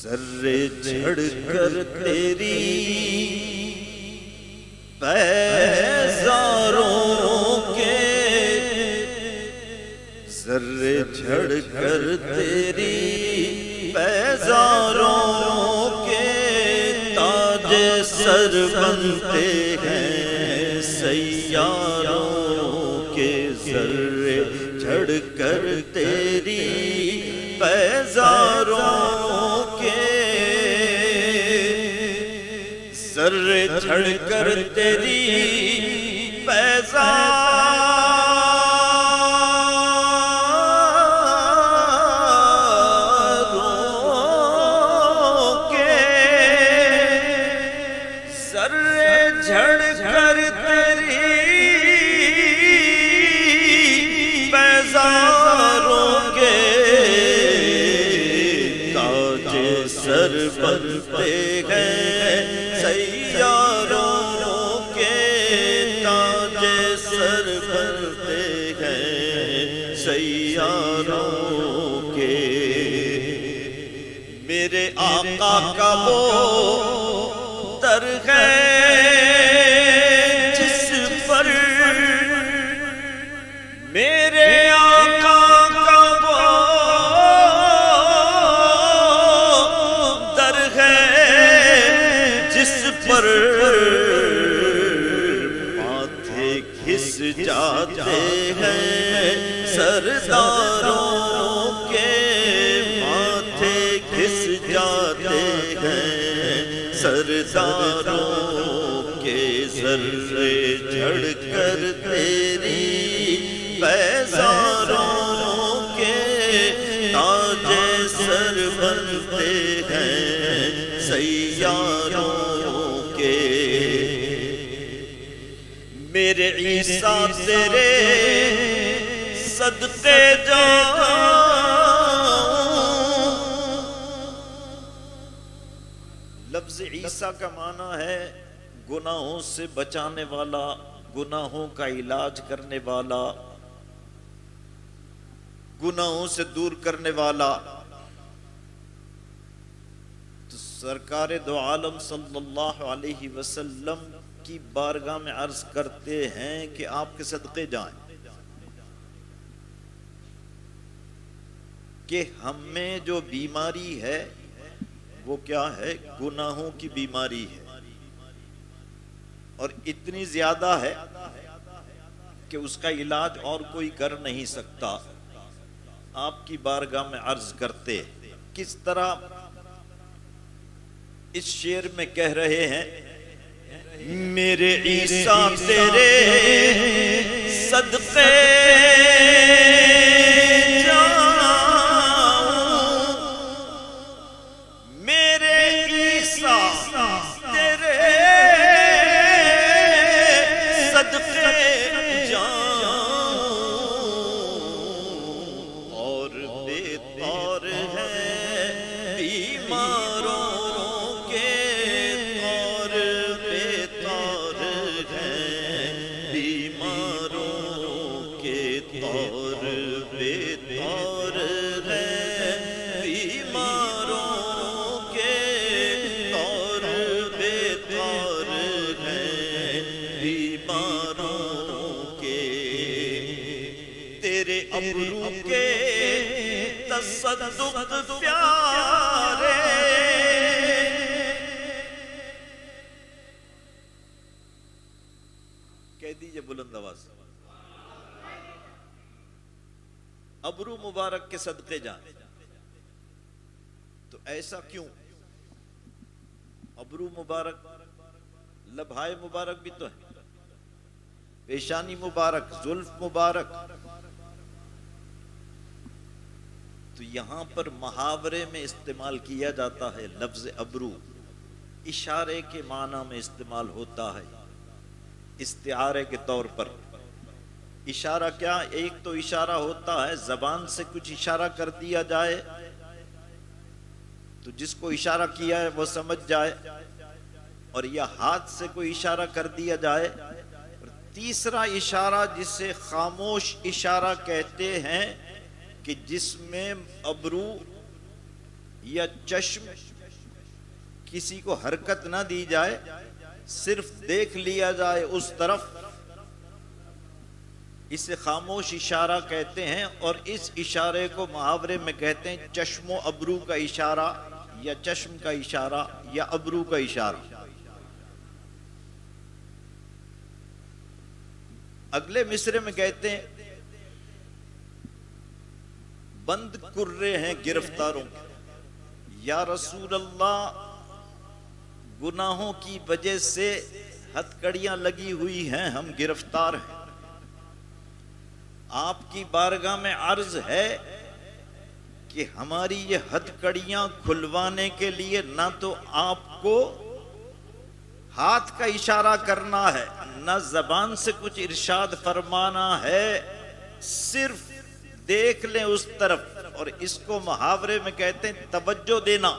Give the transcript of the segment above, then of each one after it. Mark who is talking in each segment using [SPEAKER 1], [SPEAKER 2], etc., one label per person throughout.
[SPEAKER 1] ذرے جھڑ کر تیری پیزاروں کے، ذرے جھڑ کر تیری پیزاروں کے تاج سر بنتے ہیں سیاروں کے، ذرے جھڑ کر تیری پیزاروں کے، ذرے جھڑ کر تیری پیزاروں کے، ذرے جھڑ کر تیری پیزاروں کے تاج سر بنتے ہیں سیاروں کے، تاج سر بنتے ہیں سیاروں کے، میرے آقا کا وہ در ہے جس پر، میرے آقا کا وہ در ہے جس پر ماتھے گھس جاتے ہیں سرداروں کے، ماتھے گھس جاتے ہیں سرداروں کے، ذرے جھڑ کر تیری پیزاروں کے تاج سر بنتے ہیں سیاروں کے، میرے عیسیٰ تیرے صدقے جاؤں۔ لفظ عیسیٰ کا معنی ہے گناہوں سے بچانے والا، گناہوں کا علاج کرنے والا، گناہوں سے دور کرنے والا۔ تو سرکار دو عالم صلی اللہ علیہ وسلم کی بارگاہ میں عرض کرتے ہیں کہ آپ کے صدقے جائیں کہ ہم میں جو بیماری ہے وہ کیا ہے؟ گناہوں کی بیماری ہے، اور اتنی زیادہ ہے کہ اس کا علاج اور کوئی کر نہیں سکتا۔ آپ کی بارگاہ میں عرض کرتے کس طرح اس شعر میں کہہ رہے ہیں، میرے عیسیٰ تیرے صدقے جاؤں، میرے عیسیٰ تیرے صدقے ابرو کے تصدق پیارے، کہہ دیجئے بلند آواز، ابرو مبارک کے صدقے جان۔ تو ایسا کیوں؟ ابرو مبارک، لبھائے مبارک بھی تو ہے، پیشانی مبارک، زلف مبارک۔ تو یہاں پر محاورے میں استعمال کیا جاتا ہے لفظ ابرو، اشارے کے معنی میں استعمال ہوتا ہے، استعارے کے طور پر۔ اشارہ کیا؟ ایک تو اشارہ ہوتا ہے زبان سے کچھ اشارہ کر دیا جائے تو جس کو اشارہ کیا ہے وہ سمجھ جائے، اور یا ہاتھ سے کوئی اشارہ کر دیا جائے، اور تیسرا اشارہ جسے خاموش اشارہ کہتے ہیں کہ جس میں ابرو یا چشم کسی کو حرکت نہ دی جائے، صرف دیکھ لیا جائے اس طرف، اسے خاموش اشارہ کہتے ہیں، اور اس اشارے کو محاورے میں کہتے ہیں چشم و ابرو کا اشارہ، یا چشم کا اشارہ، یا ابرو کا اشارہ۔ اگلے مصرے میں کہتے ہیں بند کرے ہیں گرفتاروں کے، یا رسول اللہ گناہوں کی وجہ سے ہتھکڑیاں لگی ہوئی ہیں، ہم گرفتار ہیں، آپ کی بارگاہ میں عرض ہے کہ ہماری یہ ہتھکڑیاں کھلوانے کے لیے نہ تو آپ کو ہاتھ کا اشارہ کرنا ہے، نہ زبان سے کچھ ارشاد فرمانا ہے، صرف دیکھ لیں اس طرف، اور اس کو محاورے میں کہتے ہیں توجہ دینا،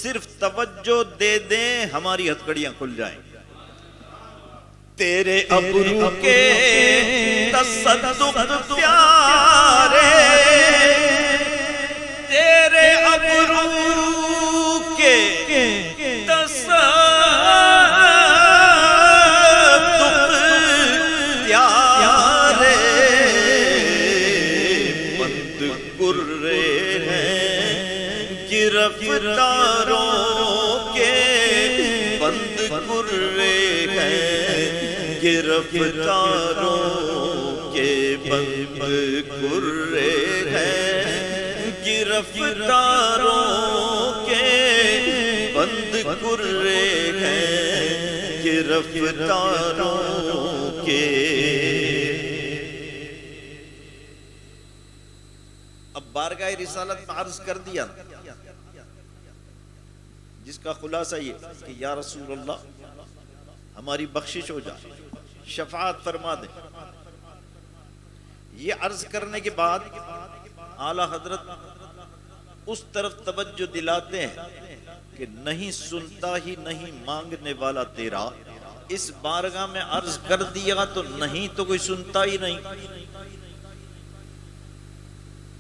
[SPEAKER 1] صرف توجہ دے دیں ہماری ہتھکڑیاں کھل جائیں۔ تیرے ابرو کے تصدق پیارے، تیرے ابرو کے تصدق پیارے، بند کرے ہیں گرفتاروں کے، بند کرے ہیں گرفتاروں کے، بند کرے ہیں گرفتاروں کے، بند کرے ہیں گرفتاروں کے۔ اب بارگاہ رسالت میں عرض کر دیا جس کا خلاصہ یہ کہ یا رسول اللہ ہماری بخشش ہو جائے، شفاعت فرما دے۔ یہ عرض کرنے کے بعد اعلی حضرت اس طرف توجہ دلاتے ہیں کہ نہیں سنتا ہی نہیں مانگنے والا تیرا، اس بارگاہ میں عرض کر دیا تو نہیں تو کوئی سنتا ہی نہیں،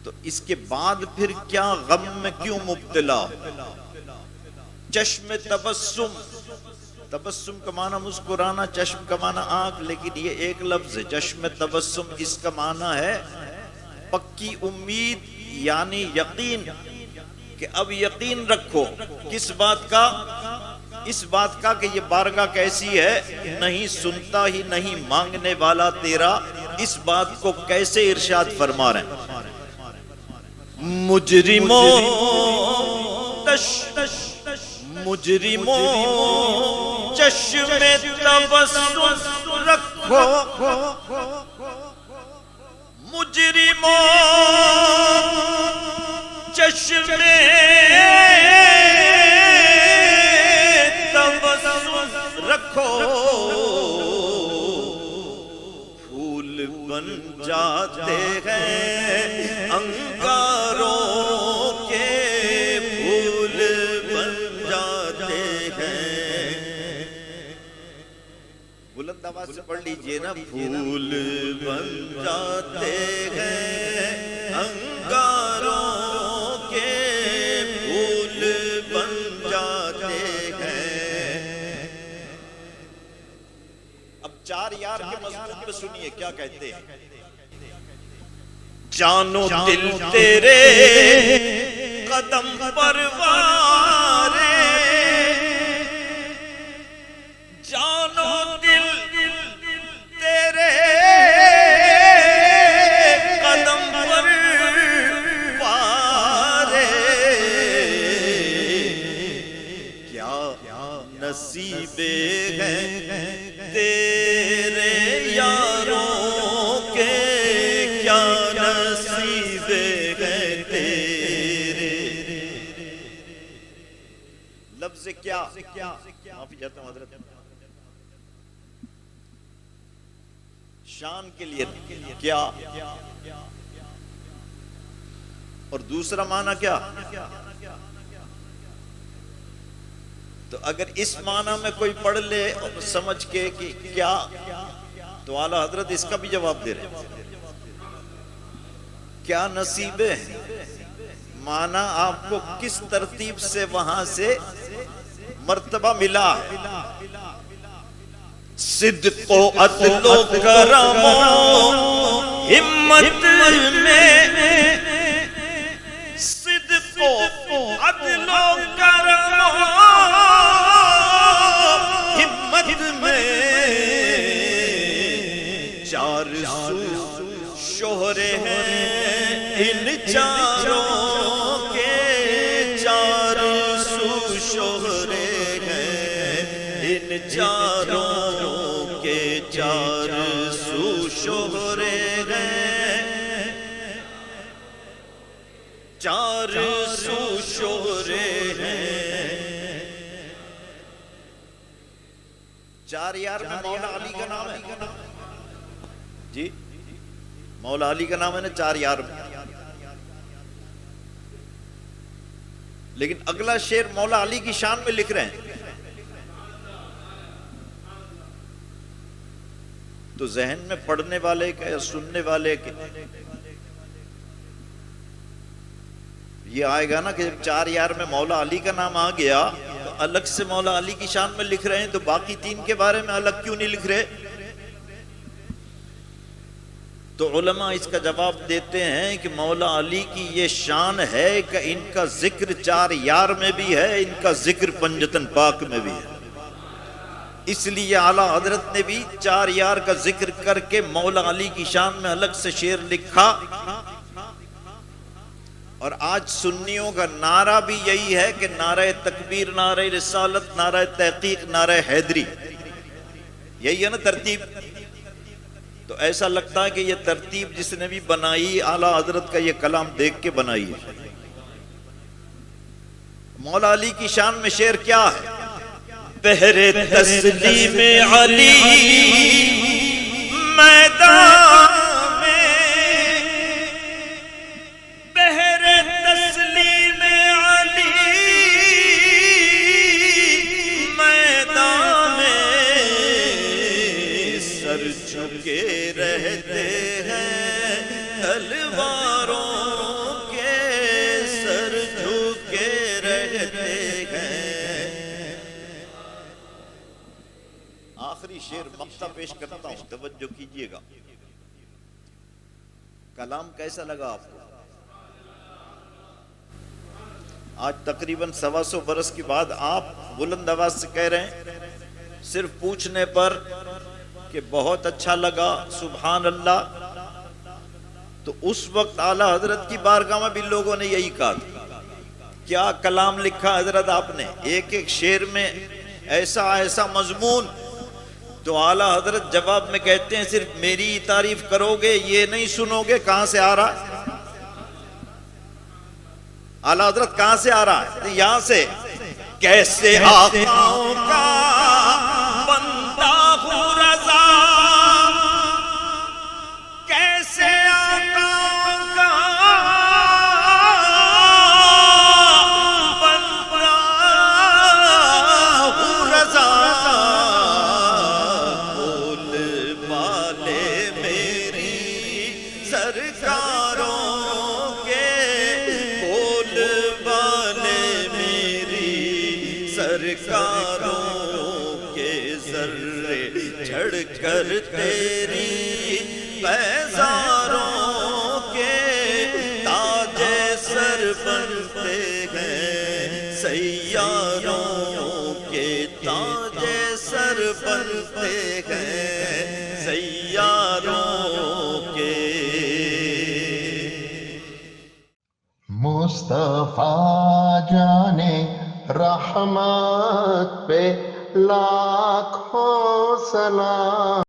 [SPEAKER 1] تو اس کے بعد پھر کیا غم میں کیوں مبتلا؟ چشم تبسم، تبسم کا معنی مسکرانا، چشم کا معنی آنکھ، لیکن یہ ایک لفظ ہے چشم تبسم، اس کا معنی ہے پکی امید، یعنی یقین، کہ اب یقین رکھو کس بات کا؟ اس بات کا کہ یہ بارگاہ کیسی ہے، نہیں سنتا ہی نہیں مانگنے والا تیرا، اس بات کو کیسے ارشاد فرما رہے ہیں؟ مجرموں مجرموں چشم تبسم رکھو، مجرموں چشم تبسم رکھو، پھول بن جاتے ہیں انگاروں کے، پھول بن جاتے ہیں، بلند آواز سے پڑھ لیجئے نا، پھول بن جاتے ہیں انگاروں کے، پھول بن جاتے ہیں۔ اب چار یار کے مضمون پہ سنیے کیا کہتے ہیں۔ جانو دل تیرے قدم پروارے، جانو دل تیرے قدم پروارے، کیا نصیب ہے تیرے یاروں کے، کیا نصیب ہے تیرے۔ لفظ کیا، معافی چاہتا ہوں حضرت، شان کے لیے کیا، اور دوسرا معنی کیا؟ تو اگر اس معنی میں کوئی پڑھ لے سمجھ کے کہ کیا، تو اعلیٰ حضرت اس کا بھی جواب دے رہے ہیں، کیا نصیبیں ہیں، معنی آپ کو کس ترتیب سے وہاں سے مرتبہ ملا ہے. صدق و عدل و کرم و ہمت میں، صدق و عدل و کرم و ہمت میں، چار سو شہرے ہیں ان چاروں کے، چار سو شہرے ہیں ان چاروں کے، چار سو شہرے ہیں، چار سو شہرے ہیں. چار یار میں مولا علی کا نام ہے جی، مولا علی کا نام ہے نا چار یار میں. لیکن اگلا شعر مولا علی کی شان میں لکھ رہے ہیں تو ذہن میں پڑھنے والے کا یا سننے والے کے یہ آئے گا نا کہ جب چار یار میں مولا علی کا نام آ گیا تو الگ سے مولا علی کی شان میں لکھ رہے ہیں، تو باقی تین کے بارے میں الگ کیوں نہیں لکھ رہے؟ تو علماء اس کا جواب دیتے ہیں کہ مولا علی کی یہ شان ہے کہ ان کا ذکر چار یار میں بھی ہے، ان کا ذکر پنجتن پاک میں بھی ہے. اس لیے اعلیٰ حضرت نے بھی چار یار کا ذکر کر کے مولا علی کی شان میں الگ سے شعر لکھا. اور آج سنیوں کا نعرہ بھی یہی ہے کہ نعرہ تکبیر، نعرہ رسالت، نعرہ تحقیق، نعرہ حیدری، یہی ہے نا ترتیب. تو ایسا لگتا ہے کہ یہ ترتیب جس نے بھی بنائی اعلیٰ حضرت کا یہ کلام دیکھ کے بنائی ہے. مولا علی کی شان میں شعر کیا ہے؟ پہرے تسلیم علی میدان میں، پہرے تسلیم علی میدان میں، سر جھکے رہتے ہیں تلواروں کے، سر جھکے رہتے ہیں. آخری شعر مقطع پیش کرتا ہوں، توجہ کیجئے گا. کلام کیسا لگا آپ کو؟ آج تقریباً 125 برس کے بعد آپ بلند آواز سے کہہ رہے ہیں صرف پوچھنے پر کہ بہت اچھا لگا، سبحان اللہ. تو اس وقت اعلیٰ حضرت کی بارگاہ میں بھی لوگوں نے یہی کہا تھا. کیا کلام لکھا حضرت آپ نے، ایک ایک شعر میں ایسا ایسا مضمون. تو اعلیٰ حضرت جواب میں کہتے ہیں صرف میری تعریف کرو گے، یہ نہیں سنو گے کہاں سے آ رہا ہے. اعلیٰ حضرت کہاں سے آ رہا ہے؟ یہاں سے. کیسے آقاؤں کا بندہ ہوں رضا، کیسے آقاؤں کا بندہ ہوں رضا، بول بالے میری سرکاروں کے، بول بالے میری سرکاروں کے، ذرے جھڑ کر تیری بیزاروں کے، تاج سر بنتے ہیں سیاروں کے، تاج سر بنتے ہیں سیاروں کے.
[SPEAKER 2] مصطفیٰ جانے رحمت پہ لاکھوں سلام.